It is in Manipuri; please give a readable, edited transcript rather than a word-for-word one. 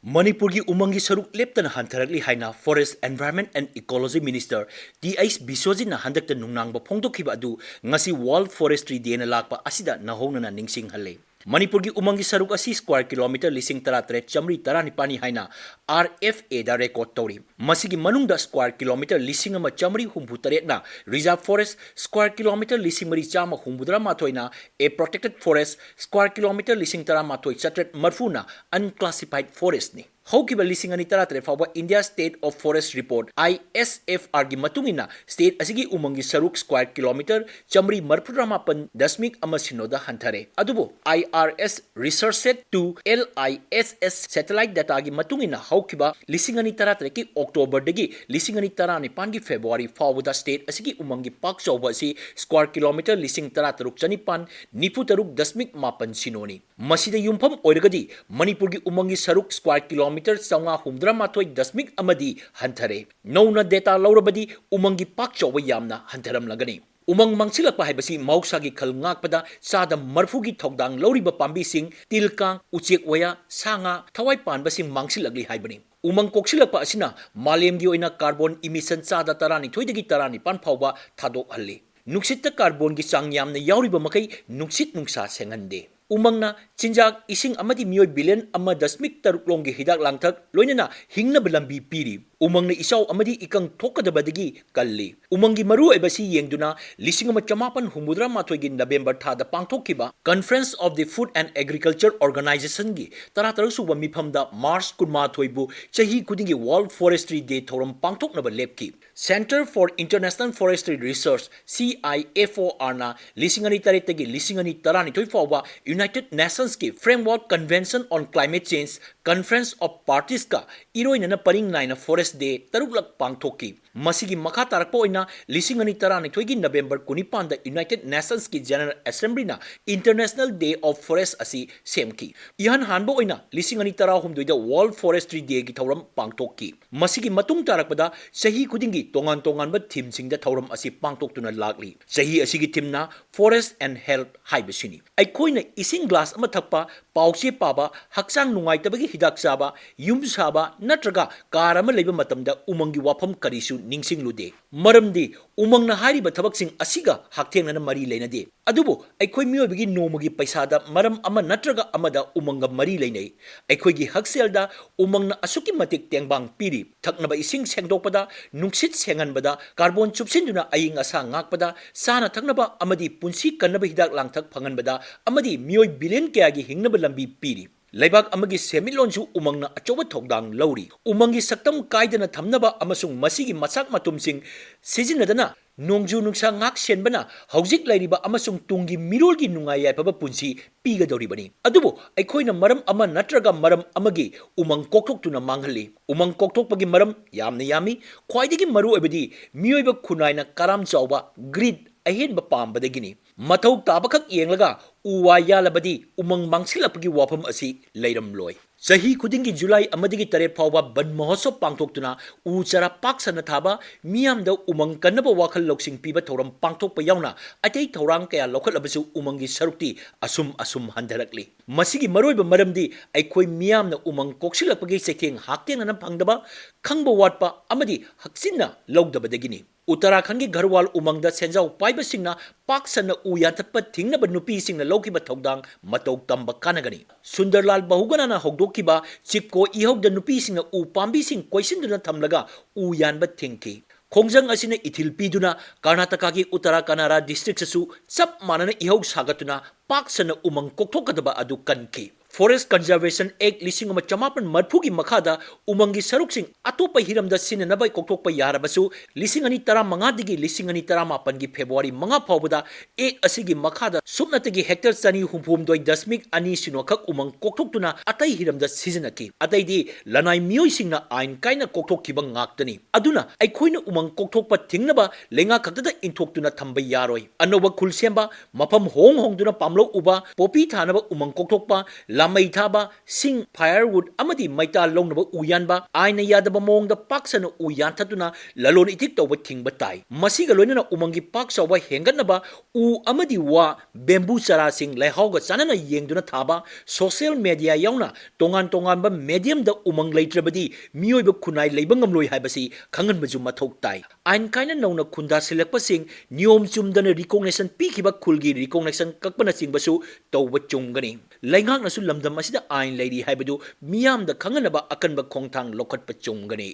Manipurgi umangi saruk leptana hantarakli haina Forest Environment and Ecology Minister T.H. Biswajit na handakta nungnangba phongdokhiba adu ngasi World Forestry Day na lakpa asida nahongnana ningsinghalle. Manipurgi umangi saruk asi square kilometer lising taratret chamri taranipani haina RFA da record tori. Masigi manungda square kilometer lising ama chamri humbutaret na reserve forest square kilometer lising mari chama humbudra matoina a protected forest square kilometer lising tara matoi chatret marfuna unclassified forest ni. Haukiba lising ani taratret fawa India State of Forest Report ISFR gi matungina state asigi umangi saruk square kilometer chamri marfudramapan dasmik amasinoda hantare. Adubo IRS research set to LISS satellite data gi matungina haukiba lising ani taratret ki October dagi lising ani tarani pangi February fawda state asigi umangi pak chawba si square kilometer lising tarataruk chanipan niputaruk dasmik mapan sinoni. Masida yumpham oiragadi Manipur gi umangi saruk square kilometer Sanga Humdra Matoi Dasmik Amadi Hantare. Nona data Laurabadi Umangi Pakcho Yamna Hantaram Lagani. Umang Mangsilak Pahibasi Mausagi Kalngakpada Sada Marfugi Togdang Lauriba Pambi Sing Tilkang Uchiek Waya Sanga Tawai Pan Basing Mangsilagli Haibani. Umang koksilak pa asina Malemgi oina carbon emission sada tarani thoidagi tarani pan phawba thadok halle. Nuksita carbon gi sang yamna yauriba makai nuksit nungsa sengande. Umangna chinjak ising amadi miyoy billion ama dasmik taruklonggi hidak langthak loinana hingna belambi piri. Umangna isaw amadi ikang thokadabadagi kalli. Umangi maru ebasi yengduna lising ama chamapan humudra matoygi November thada pangthokkiba Conference of the Food and Agriculture Organization gi taratarasu mifamda March kunmathoibu chahi kudingi World Forestry Day thoram pangthoknaba lepki. Center for International Forestry Research CIFOR na lisingani taritagi lisingani tarani thoifawa United Nations ki Framework Convention on Climate Change Conference of Parties ka iroinana paring naina Forest Day taruklak pangthokki. Masigi makha tarakpo oina lisingani tarani thoigi November kunipanda United Nations ki General Assembly na International Day of Forest asi semki. Ihan hanbo oina lisingani tara humdoida World Forestry Day gi thauram pangthokki. Masigi matung tarakpada sahi kudingi tongan ba theme singda thauram asi pangthoktuna lagli. Sahi asigi theme na Forest and Health haibasini. Aikoina ising glass ama thakpa pauche paba haksang nungai tabagi hidak saba yum saba natraga karama leiba matamda umangi wafam karisu ningsing lude. Maramdi umang na hariba tabaksing asiga hakteng na mari lainade. Adubo aikoi miyoybigi nomagi paisada maram ama natraga amada umanga mari lainay. Aikoigi hakselda umang na asuki matik tengbang piri thaknaba ising sengdokpada nungsit senganbada carbon chupsinduna aying asa ngakpada sana thaknaba amadi punsi kannaba hidak langthak phanganbada amadi miyoy billion kayagi hingnaba lambi piri. Laibak amagi semilonsu umangna achoba thogdang lauri. Umangi saktam kaidana thamnaba amasung masigi masak matumsing sijinadana nongju nungsa ngak senbana haujik lairiba amasung tungi mirolgi nungai yaipaba punsi pigadoribani. Adubo aikoina maram ama natraga maram amagi umang koktoktuna manghalli. Umang koktokpagi maram yamna yami khwaidagi maru oibadi miyoiba khunaina karam chawba grid ahenba pambadagini. Mathau tabakak yenglaga uwa yalabadi umang mangsilapagi wafam asi leiram loy. Sahi kudingi July amadigi tare pawba ban mahosop pangtoktuna u chara paksana thaba miyamda umang kannaba wakhal loksing piba thoram pangtokpa yauna atei thorang kaya lokhalabasu umangi sarukti asum handarakli. Masigi maroiba maramdi aikoi miyamna umang koksilapagi sekeng haktengana phangdaba khangba watpa amadi haksinna logdabadagini. Uttarakhand ki Gharwal umangda senjau paiba singna paksana uyatapa thingnaba nupi singna lokiba thogdang matau tamba kanagani. Sundarlal Bahugana na hogdokiba chipko ihogda nupi singna u pambi sing koisinduna thamlaga uyanba thingki. Khongjang asina ithil piduna Karnataka ki Uttara Kannada district sasu chap manana ihog sagatuna paksana umang kokthokadaba adu kanki. Forest Conservation Act lising ama chamapan marphugi makhada umangi saruksing atopa hiramda sinanabai kokthokpa yarabasu lising ani tara mangadigi lising ani tara mapan gi February manga phawbada ek asigi makhada sumnatagi hectare chani humphum doi dasmik ani sinokhak umang kokthokuna atai hiramda sizinaki ataidi lanai miyoi singna ain kaina kokthokkiba ngaktani aduna aikhoina umang kokthokpa thingnaba lenga khaktada inthoktuna thamba yaroi anoba khulsemba mafam hongduna pamlo uba popi thanaba umang kokthokpa lamai thaba sing firewood amadi maita longnaba uyanba aina yadaba mongda paksana uyantatuna lalon itik tawba thingba tai masiga loinana umangi paksawa hengatnaba u amadi wa bamboo chara sing laihauga chanana yengduna thaba social media yauna tongan ba medium da umang leitrabadi miyoiba kunai leiba ngamloi haibasi khangan baju mathok tai ain kaina nauna khunda silakpa sing niyom chumdana recognition pikiba khulgi recognition kakpana singbasu tawba chungani laingak nasu lamdam asida ain leiri haibadu miyam da khanganaba akanba khongthang lokhatpa chungani